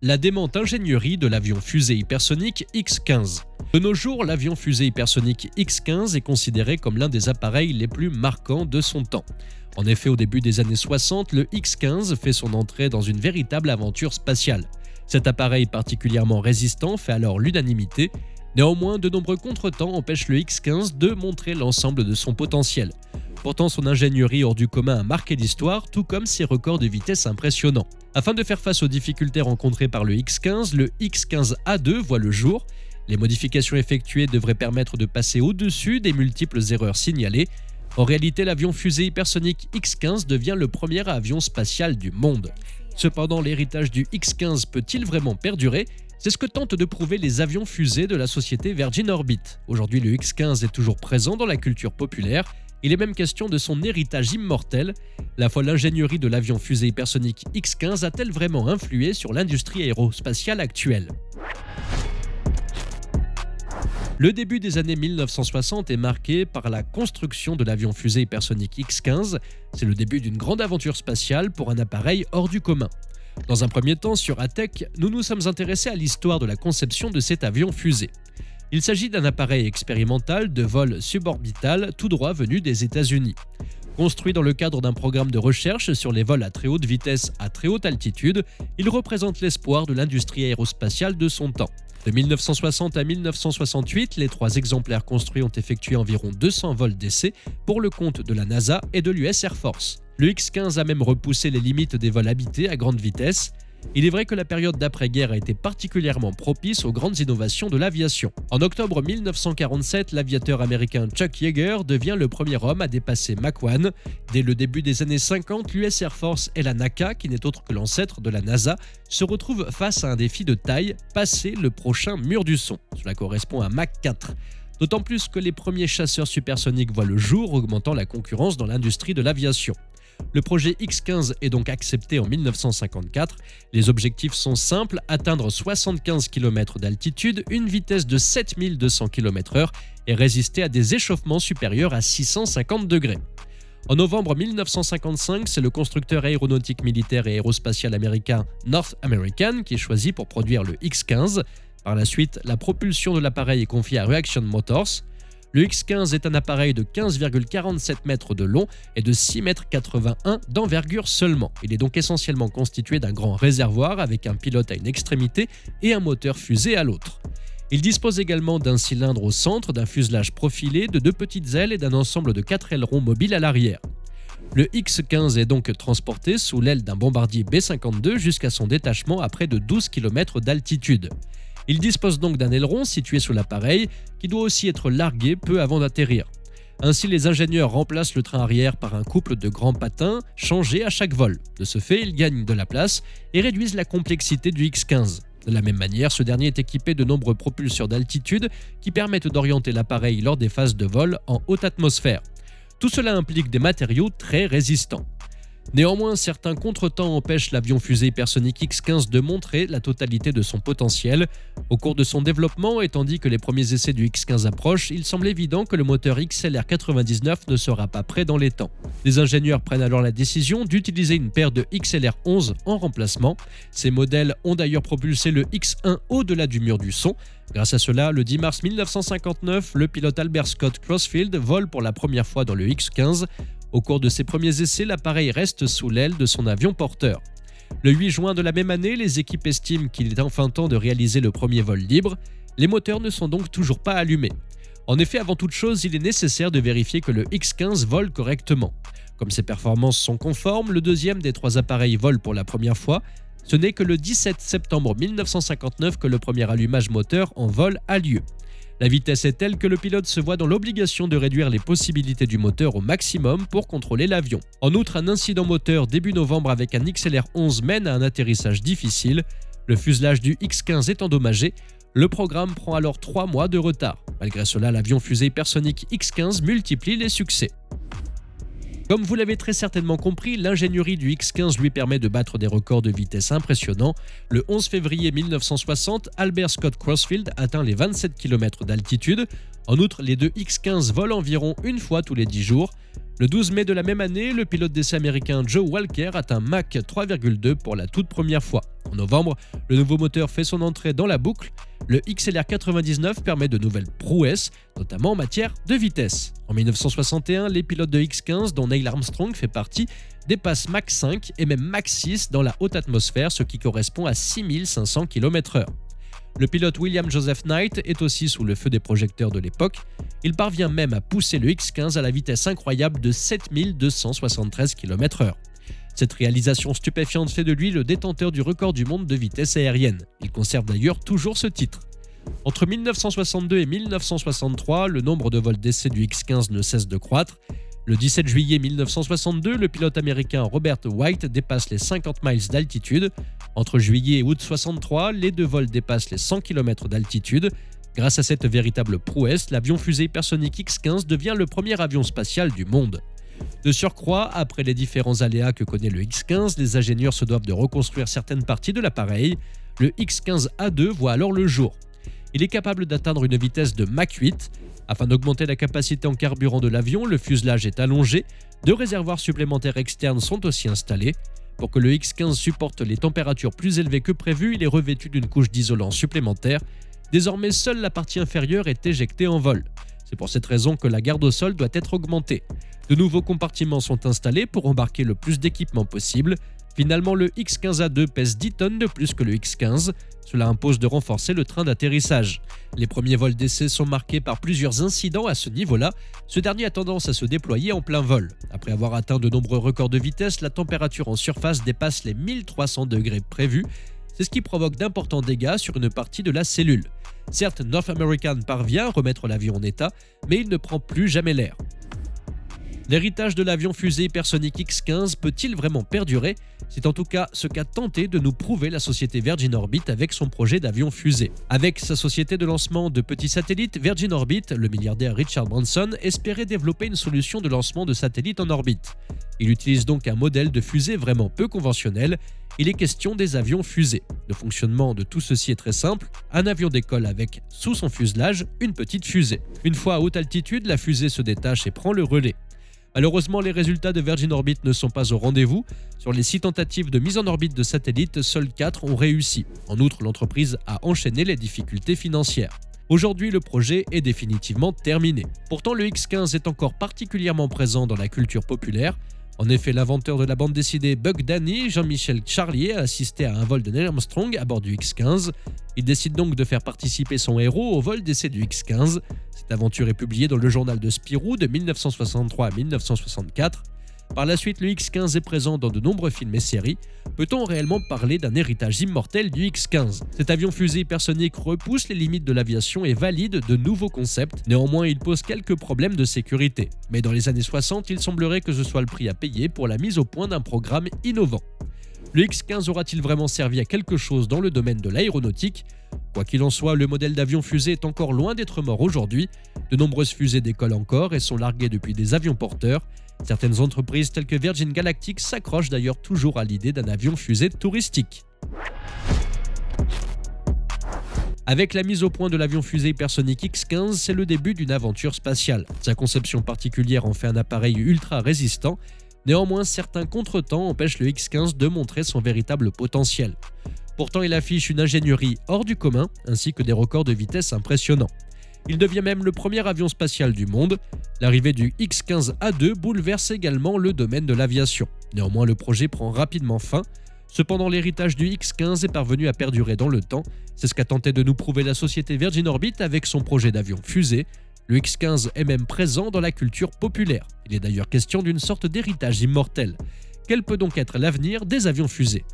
La démente ingénierie de l'avion-fusée hypersonique X-15. De nos jours, l'avion-fusée hypersonique X-15 est considéré comme l'un des appareils les plus marquants de son temps. En effet, au début des années 60, le X-15 fait son entrée dans une véritable aventure spatiale. Cet appareil particulièrement résistant fait alors l'unanimité. Néanmoins, de nombreux contretemps empêchent le X-15 de montrer l'ensemble de son potentiel. Pourtant, son ingénierie hors du commun a marqué l'histoire, tout comme ses records de vitesse impressionnants. Afin de faire face aux difficultés rencontrées par le X-15, le X-15A2 voit le jour. Les modifications effectuées devraient permettre de passer au-dessus des multiples erreurs signalées. En réalité, l'avion-fusée hypersonique X-15 devient le premier avion spatial du monde. Cependant, l'héritage du X-15 peut-il vraiment perdurer ? C'est ce que tentent de prouver les avions-fusées de la société Virgin Orbit. Aujourd'hui, le X-15 est toujours présent dans la culture populaire. Il est même question de son héritage immortel. La folle ingénierie de l'avion-fusée hypersonique X-15 a-t-elle vraiment influé sur l'industrie aérospatiale actuelle ? Le début des années 1960 est marqué par la construction de l'avion-fusée hypersonique X-15. C'est le début d'une grande aventure spatiale pour un appareil hors du commun. Dans un premier temps, sur ATEC, nous nous sommes intéressés à l'histoire de la conception de cet avion-fusée. Il s'agit d'un appareil expérimental de vol suborbital tout droit venu des États-Unis. Construit dans le cadre d'un programme de recherche sur les vols à très haute vitesse à très haute altitude, il représente l'espoir de l'industrie aérospatiale de son temps. De 1960 à 1968, les 3 exemplaires construits ont effectué environ 200 vols d'essai pour le compte de la NASA et de l'US Air Force. Le X-15 a même repoussé les limites des vols habités à grande vitesse. Il est vrai que la période d'après-guerre a été particulièrement propice aux grandes innovations de l'aviation. En octobre 1947, l'aviateur américain Chuck Yeager devient le premier homme à dépasser Mach 1. Dès le début des années 50, l'US Air Force et la NACA, qui n'est autre que l'ancêtre de la NASA, se retrouvent face à un défi de taille, passer le prochain mur du son. Cela correspond à Mach 4. D'autant plus que les premiers chasseurs supersoniques voient le jour, augmentant la concurrence dans l'industrie de l'aviation. Le projet X-15 est donc accepté en 1954. Les objectifs sont simples, atteindre 75 km d'altitude, une vitesse de 7200 km/h et résister à des échauffements supérieurs à 650 degrés. En novembre 1955, c'est le constructeur aéronautique militaire et aérospatial américain North American qui est choisi pour produire le X-15. Par la suite, la propulsion de l'appareil est confiée à Reaction Motors. Le X-15 est un appareil de 15,47 mètres de long et de 6,81 m d'envergure seulement. Il est donc essentiellement constitué d'un grand réservoir avec un pilote à une extrémité et un moteur fusée à l'autre. Il dispose également d'un cylindre au centre, d'un fuselage profilé, de 2 petites ailes et d'un ensemble de 4 ailerons mobiles à l'arrière. Le X-15 est donc transporté sous l'aile d'un bombardier B-52 jusqu'à son détachement à près de 12 km d'altitude. Il dispose donc d'un aileron situé sous l'appareil qui doit aussi être largué peu avant d'atterrir. Ainsi, les ingénieurs remplacent le train arrière par un couple de grands patins changés à chaque vol. De ce fait, ils gagnent de la place et réduisent la complexité du X-15. De la même manière, ce dernier est équipé de nombreux propulseurs d'altitude qui permettent d'orienter l'appareil lors des phases de vol en haute atmosphère. Tout cela implique des matériaux très résistants. Néanmoins, certains contretemps empêchent l'avion-fusée hypersonique X-15 de montrer la totalité de son potentiel. Au cours de son développement, et tandis que les premiers essais du X-15 approchent, il semble évident que le moteur XLR99 ne sera pas prêt dans les temps. Les ingénieurs prennent alors la décision d'utiliser une paire de XLR11 en remplacement. Ces modèles ont d'ailleurs propulsé le X1 au-delà du mur du son. Grâce à cela, le 10 mars 1959, le pilote Albert Scott Crossfield vole pour la première fois dans le X-15. Au cours de ses premiers essais, l'appareil reste sous l'aile de son avion porteur. Le 8 juin de la même année, les équipes estiment qu'il est enfin temps de réaliser le premier vol libre. Les moteurs ne sont donc toujours pas allumés. En effet, avant toute chose, il est nécessaire de vérifier que le X-15 vole correctement. Comme ses performances sont conformes, le deuxième des 3 appareils vole pour la première fois. Ce n'est que le 17 septembre 1959 que le premier allumage moteur en vol a lieu. La vitesse est telle que le pilote se voit dans l'obligation de réduire les possibilités du moteur au maximum pour contrôler l'avion. En outre, un incident moteur début novembre avec un XLR11 mène à un atterrissage difficile. Le fuselage du X-15 est endommagé. Le programme prend alors 3 mois de retard. Malgré cela, l'avion-fusée hypersonique X-15 multiplie les succès. Comme vous l'avez très certainement compris, l'ingénierie du X-15 lui permet de battre des records de vitesse impressionnants. Le 11 février 1960, Albert Scott Crossfield atteint les 27 km d'altitude. En outre, les deux X-15 volent environ une fois tous les 10 jours. Le 12 mai de la même année, le pilote d'essai américain Joe Walker atteint Mach 3,2 pour la toute première fois. En novembre, le nouveau moteur fait son entrée dans la boucle. Le XLR 99 permet de nouvelles prouesses, notamment en matière de vitesse. En 1961, les pilotes de X-15, dont Neil Armstrong fait partie, dépassent Mach 5 et même Mach 6 dans la haute atmosphère, ce qui correspond à 6500 km/h. Le pilote William Joseph Knight est aussi sous le feu des projecteurs de l'époque. Il parvient même à pousser le X-15 à la vitesse incroyable de 7273 km/h. Cette réalisation stupéfiante fait de lui le détenteur du record du monde de vitesse aérienne. Il conserve d'ailleurs toujours ce titre. Entre 1962 et 1963, le nombre de vols d'essai du X-15 ne cesse de croître. Le 17 juillet 1962, le pilote américain Robert White dépasse les 50 miles d'altitude. Entre juillet et août 63, les deux vols dépassent les 100 km d'altitude. Grâce à cette véritable prouesse, l'avion-fusée hypersonique X-15 devient le premier avion spatial du monde. De surcroît, après les différents aléas que connaît le X-15, les ingénieurs se doivent de reconstruire certaines parties de l'appareil. Le X-15A2 voit alors le jour. Il est capable d'atteindre une vitesse de Mach 8. Afin d'augmenter la capacité en carburant de l'avion, le fuselage est allongé. Deux réservoirs supplémentaires externes sont aussi installés. Pour que le X-15 supporte les températures plus élevées que prévu, il est revêtu d'une couche d'isolant supplémentaire. Désormais, seule la partie inférieure est éjectée en vol. C'est pour cette raison que la garde au sol doit être augmentée. De nouveaux compartiments sont installés pour embarquer le plus d'équipements possible. Finalement, le X-15A2 pèse 10 tonnes de plus que le X-15. Cela impose de renforcer le train d'atterrissage. Les premiers vols d'essai sont marqués par plusieurs incidents à ce niveau-là. Ce dernier a tendance à se déployer en plein vol. Après avoir atteint de nombreux records de vitesse, la température en surface dépasse les 1300 degrés prévus. C'est ce qui provoque d'importants dégâts sur une partie de la cellule. Certes, North American parvient à remettre l'avion en état, mais il ne prend plus jamais l'air. L'héritage de l'avion-fusée hypersonique X-15 peut-il vraiment perdurer? C'est en tout cas ce qu'a tenté de nous prouver la société Virgin Orbit avec son projet d'avion-fusée. Avec sa société de lancement de petits satellites, Virgin Orbit, le milliardaire Richard Branson espérait développer une solution de lancement de satellites en orbite. Il utilise donc un modèle de fusée vraiment peu conventionnel. Il est question des avions-fusées. Le fonctionnement de tout ceci est très simple. Un avion décolle avec, sous son fuselage, une petite fusée. Une fois à haute altitude, la fusée se détache et prend le relais. Malheureusement, les résultats de Virgin Orbit ne sont pas au rendez-vous. Sur les 6 tentatives de mise en orbite de satellites, seules 4 ont réussi. En outre, l'entreprise a enchaîné les difficultés financières. Aujourd'hui, le projet est définitivement terminé. Pourtant, le X-15 est encore particulièrement présent dans la culture populaire. En effet, l'inventeur de la bande dessinée Buck Danny, Jean-Michel Charlier, a assisté à un vol de Neil Armstrong à bord du X-15. Il décide donc de faire participer son héros au vol d'essai du X-15. Cette aventure est publiée dans le journal de Spirou de 1963 à 1964. Par la suite, le X-15 est présent dans de nombreux films et séries. Peut-on réellement parler d'un héritage immortel du X-15 ? Cet avion-fusée hypersonique repousse les limites de l'aviation et valide de nouveaux concepts. Néanmoins, il pose quelques problèmes de sécurité. Mais dans les années 60, il semblerait que ce soit le prix à payer pour la mise au point d'un programme innovant. Le X-15 aura-t-il vraiment servi à quelque chose dans le domaine de l'aéronautique ? Quoi qu'il en soit, le modèle d'avion-fusée est encore loin d'être mort aujourd'hui. De nombreuses fusées décollent encore et sont larguées depuis des avions porteurs. Certaines entreprises telles que Virgin Galactic s'accrochent d'ailleurs toujours à l'idée d'un avion-fusée touristique. Avec la mise au point de l'avion-fusée hypersonique X-15, c'est le début d'une aventure spatiale. Sa conception particulière en fait un appareil ultra résistant. Néanmoins, certains contretemps empêchent le X-15 de montrer son véritable potentiel. Pourtant, il affiche une ingénierie hors du commun, ainsi que des records de vitesse impressionnants. Il devient même le premier avion spatial du monde. L'arrivée du X-15A2 bouleverse également le domaine de l'aviation. Néanmoins, le projet prend rapidement fin. Cependant, l'héritage du X-15 est parvenu à perdurer dans le temps. C'est ce qu'a tenté de nous prouver la société Virgin Orbit avec son projet d'avion-fusée. Le X-15 est même présent dans la culture populaire. Il est d'ailleurs question d'une sorte d'héritage immortel. Quel peut donc être l'avenir des avions-fusées ?